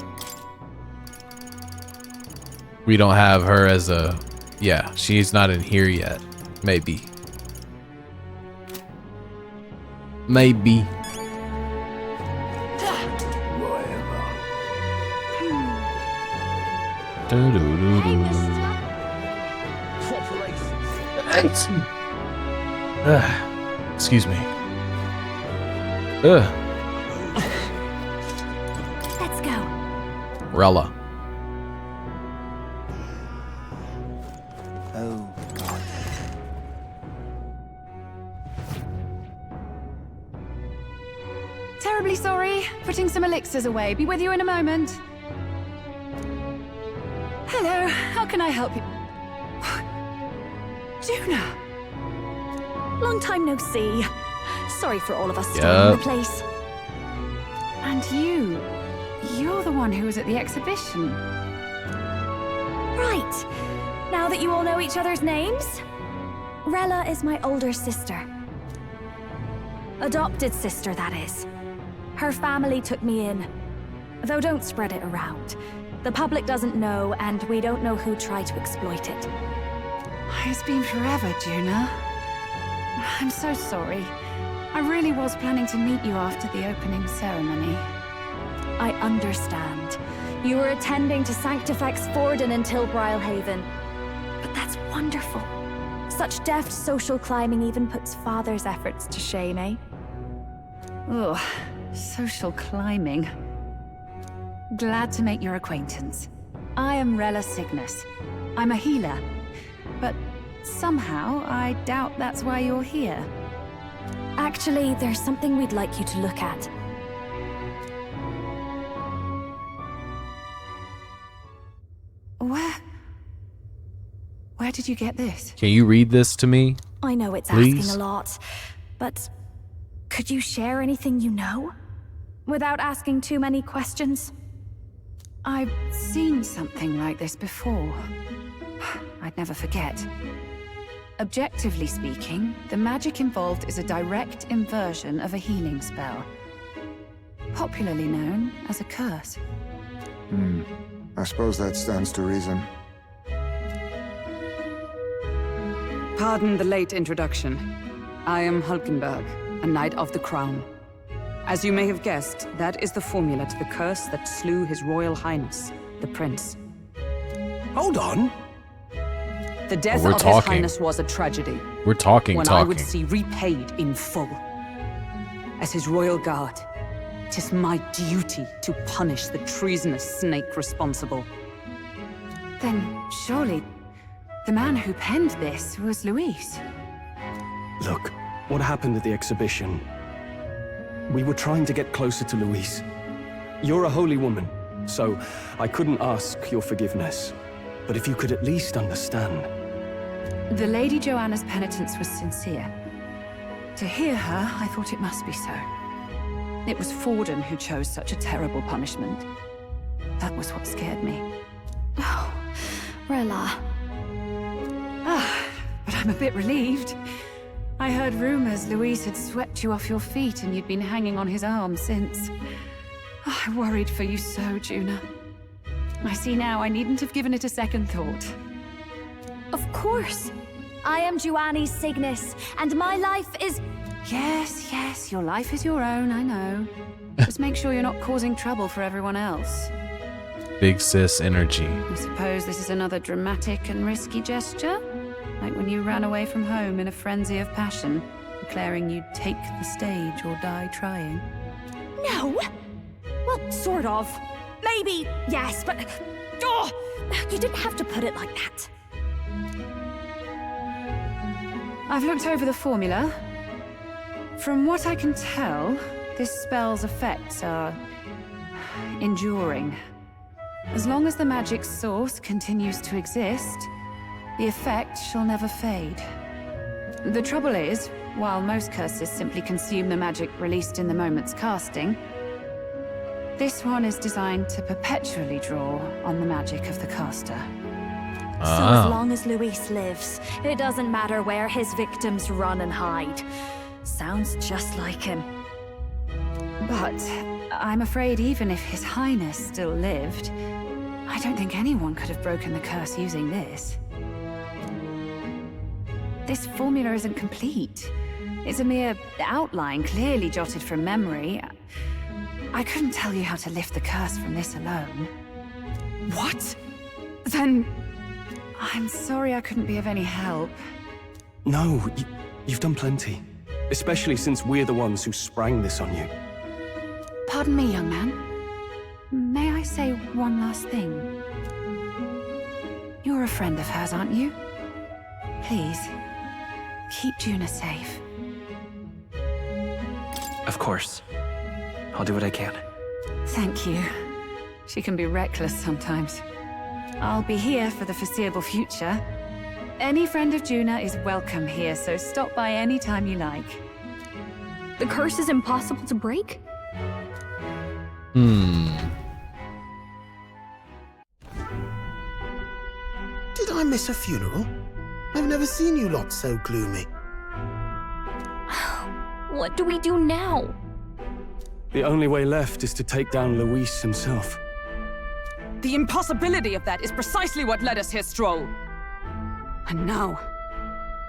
A: we don't have her as a... Yeah, she's not in here yet. Maybe. Maybe. Excuse me.
D: Let's go.
A: Rella.
J: Oh, God.
H: Terribly sorry. Putting some elixirs away. Be with you in a moment. Hello. How can I help you? Juna.
D: Long time no see. Sorry for all of us staying in the place.
H: And you're the one who was at the exhibition.
D: Right. Now that you all know each other's names, Rella is my older sister. Adopted sister, that is. Her family took me in. Though don't spread it around. The public doesn't know, and we don't know who tried to exploit it.
H: It's been forever, Juna. I'm so sorry. I really was planning to meet you after the opening ceremony.
D: I understand. You were attending to Sanctifex Forden until Brylehaven. But that's wonderful. Such deft social climbing even puts Father's efforts to shame, eh?
M: Ugh, social climbing. Glad to make your acquaintance. I am Rella Cygnus. I'm a healer. But somehow, I doubt that's why you're here.
D: Actually, there's something we'd like you to look at.
M: Where did you get this?
A: Can you read this to me?
D: I know it's
A: please?
D: asking a lot, but could you share anything you know? Without asking too many questions?
M: I've seen something like this before. I'd never forget. Objectively speaking, the magic involved is a direct inversion of a healing spell. Popularly known as a curse.
N: I suppose that stands to reason.
M: Pardon the late introduction. I am Hulkenberg, a Knight of the Crown. As you may have guessed, that is the formula to the curse that slew His Royal Highness, the Prince.
C: Hold on.
M: The death of His Highness was a tragedy.
A: We're talking.
M: I would see repaid in full. As His Royal Guard, it is my duty to punish the treasonous snake responsible. Then, surely, the man who penned this was Luis.
C: Look, what happened at the exhibition? We were trying to get closer to Luis. You're a holy woman, so I couldn't ask your forgiveness. But if you could at least understand.
M: The Lady Joanna's penitence was sincere. To hear her, I thought it must be so. It was Forden who chose such a terrible punishment. That was what scared me.
D: Oh, Rella.
M: But I'm a bit relieved. I heard rumors Luis had swept you off your feet and you'd been hanging on his arm since. I worried for you so, Juna. I see now I needn't have given it a second thought.
D: Of course. I am Juani Cygnus, and my life is...
M: Yes, your life is your own, I know. Just make sure you're not causing trouble for everyone else.
A: Big sis energy.
M: I suppose this is another dramatic and risky gesture? Like when you ran away from home in a frenzy of passion, declaring you'd take the stage or die trying.
D: No! Well, sort of. Maybe, yes, but... Oh, you didn't have to put it like that.
M: I've looked over the formula. From what I can tell, this spell's effects are... enduring. As long as the magic's source continues to exist, the effect shall never fade. The trouble is, while most curses simply consume the magic released in the moment's casting, this one is designed to perpetually draw on the magic of the caster.
D: So as long as Luis lives, it doesn't matter where his victims run and hide. Sounds just like him.
M: But I'm afraid even if His Highness still lived, I don't think anyone could have broken the curse using this. This formula isn't complete. It's a mere outline, clearly jotted from memory. I couldn't tell you how to lift the curse from this alone. What? Then... I'm sorry I couldn't be of any help.
C: No, you've done plenty. Especially since we're the ones who sprang this on you.
M: Pardon me, young man. May I say one last thing? You're a friend of hers, aren't you? Please, keep Juna safe.
J: Of course. I'll do what I can.
M: Thank you. She can be reckless sometimes. I'll be here for the foreseeable future. Any friend of Juna is welcome here, so stop by any time you like.
B: The curse is impossible to break?
O: Did I miss a funeral? I've never seen you lot so gloomy.
B: What do we do now?
C: The only way left is to take down Luis himself.
M: The impossibility of that is precisely what led us here, Stroll. And now,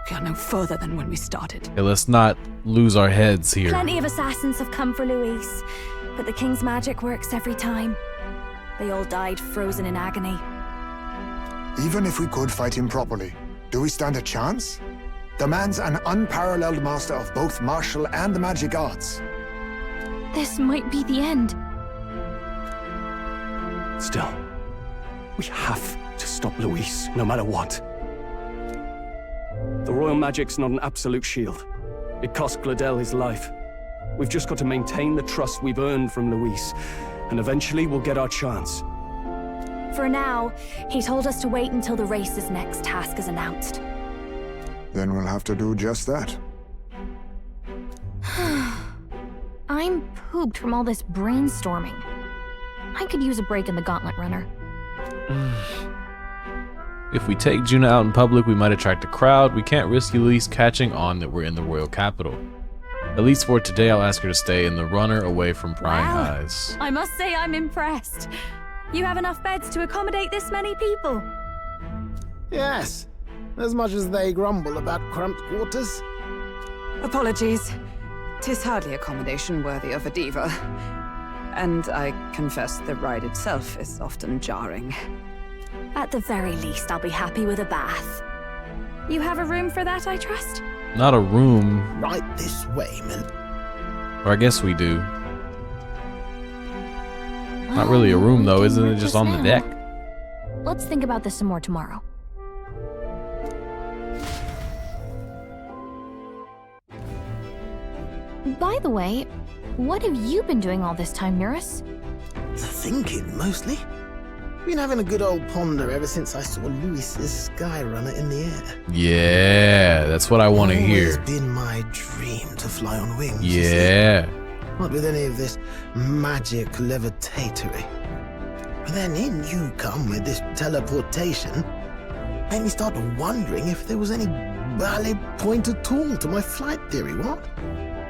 M: we are no further than when we started.
A: Okay, let's not lose our heads here.
D: Plenty of assassins have come for Luis. but the king's magic works every time. They all died frozen in agony.
N: Even if we could fight him properly, do we stand a chance? The man's an unparalleled master of both martial and the magic arts.
B: This might be the end.
C: Still, we have to stop Luis, no matter what. The royal magic's not an absolute shield. It cost Gladel his life. We've just got to maintain the trust we've earned from Luis, and eventually we'll get our chance.
D: For now, he told us to wait until the race's next task is announced.
N: Then we'll have to do just that.
B: I'm pooped from all this brainstorming. I could use a break in the gauntlet runner.
A: If we take Juna out in public, we might attract a crowd. We can't risk Luis catching on that we're in the royal capital. At least for today, I'll ask her to stay in the runner away from prying eyes.
D: I must say I'm impressed. You have enough beds to accommodate this many people?
O: Yes, as much as they grumble about cramped quarters.
M: Apologies. 'Tis hardly accommodation worthy of a diva. And I confess the ride itself is often jarring.
D: At the very least, I'll be happy with a bath. You have a room for that, I trust?
A: Not a room.
O: Right this way, Mill.
A: Or I guess we do. Not really a room though, isn't it just on the deck?
B: Let's think about this some more tomorrow. By the way, what have you been doing all this time, Eurus?
O: Thinking, mostly. Been having a good old ponder ever since I saw Luis's Skyrunner in the air.
A: Yeah, that's what I want to hear.
O: It's been my dream to fly on wings.
A: Yeah.
O: Not with any of this magic levitatory. But then in you come with this teleportation. Made me start wondering if there was any valid point at all to my flight theory, what?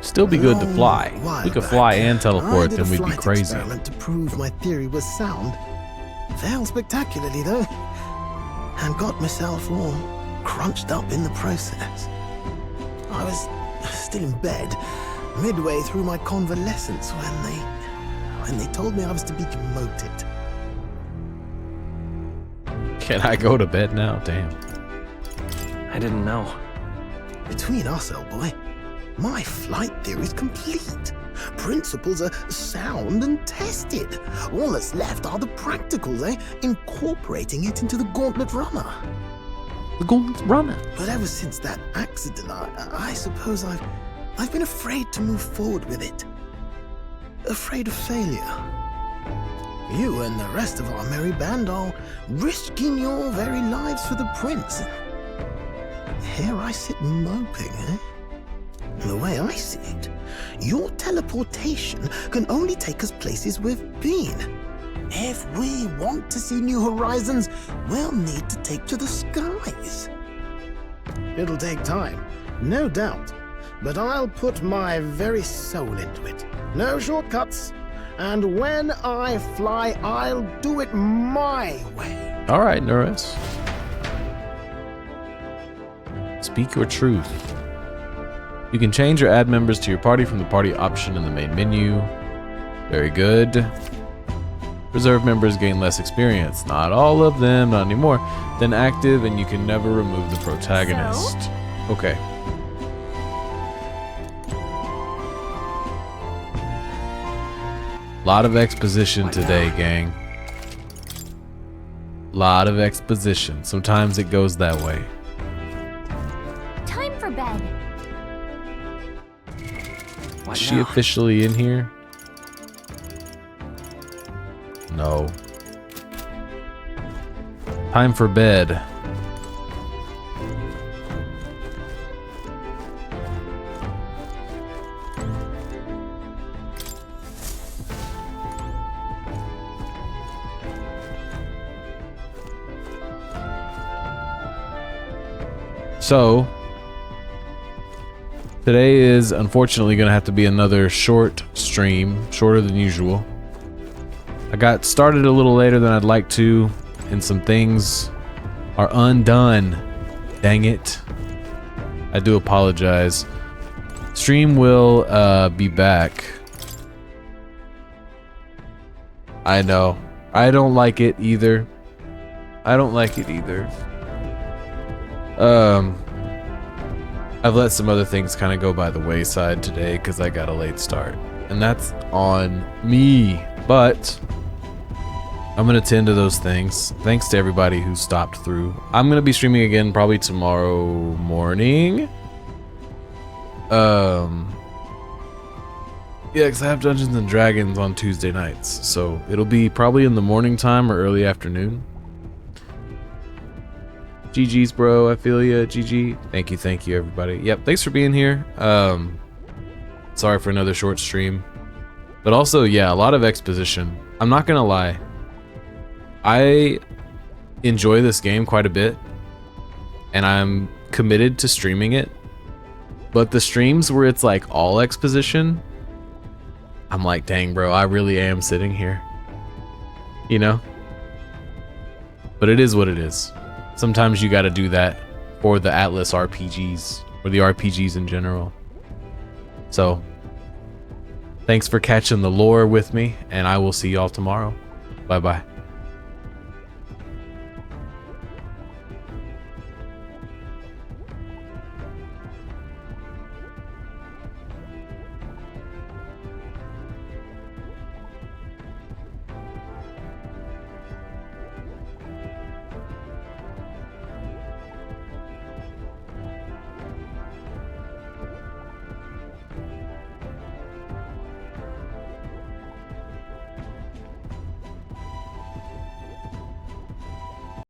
A: Still be good to fly. We could fly and teleport, then we'd be crazy.
O: Experiment to prove my theory was sound. Failed spectacularly though, and got myself all crunched up in the process. I was still in bed, midway through my convalescence when they told me I was to be demoted.
A: Can I go to bed now? Damn.
C: I didn't know.
O: Between us, old boy, my flight theory's complete. Principles are sound and tested. All that's left are the practicals, incorporating it into the Gauntlet Runner.
A: The Gauntlet Runner?
O: But ever since that accident, I suppose I've been afraid to move forward with it. Afraid of failure. You and the rest of our merry band are risking your very lives for the prince. Here I sit moping, The way I see it, your teleportation can only take us places we've been. If we want to see new horizons, we'll need to take to the skies. It'll take time, no doubt, but I'll put my very soul into it. No shortcuts. And when I fly, I'll do it my way.
A: All right, Eurus. Speak your truth. You can change or add members to your party from the party option in the main menu. Very good. Reserve members gain less experience. Not all of them, not anymore. Then active, and you can never remove the protagonist. Okay. Lot of exposition today, gang. Lot of exposition. Sometimes it goes that way.
B: Time for bed.
A: Is she officially in here? No. Time for bed. So, today is unfortunately going to have to be another short stream, shorter than usual. I got started a little later than I'd like to, and some things are undone. Dang it. I do apologize. Stream will be back I know. I don't like it either. I don't like it either. I've let some other things kind of go by the wayside today because I got a late start. And that's on me. But I'm going to tend to those things. Thanks to everybody who stopped through. I'm going to be streaming again probably tomorrow morning. Yeah, because I have Dungeons and Dragons on Tuesday nights. So it'll be probably in the morning time or early afternoon. GG's, bro. I feel ya. GG. Thank you, everybody. Yep, thanks for being here. Sorry for another short stream. But also, yeah, a lot of exposition. I'm not gonna lie. I enjoy this game quite a bit. And I'm committed to streaming it. But the streams where it's like all exposition, I'm like, dang, bro, I really am sitting here. You know? But it is what it is. Sometimes you gotta do that for the Atlas RPGs, or the RPGs in general. So, thanks for catching the lore with me, and I will see y'all tomorrow. Bye-bye.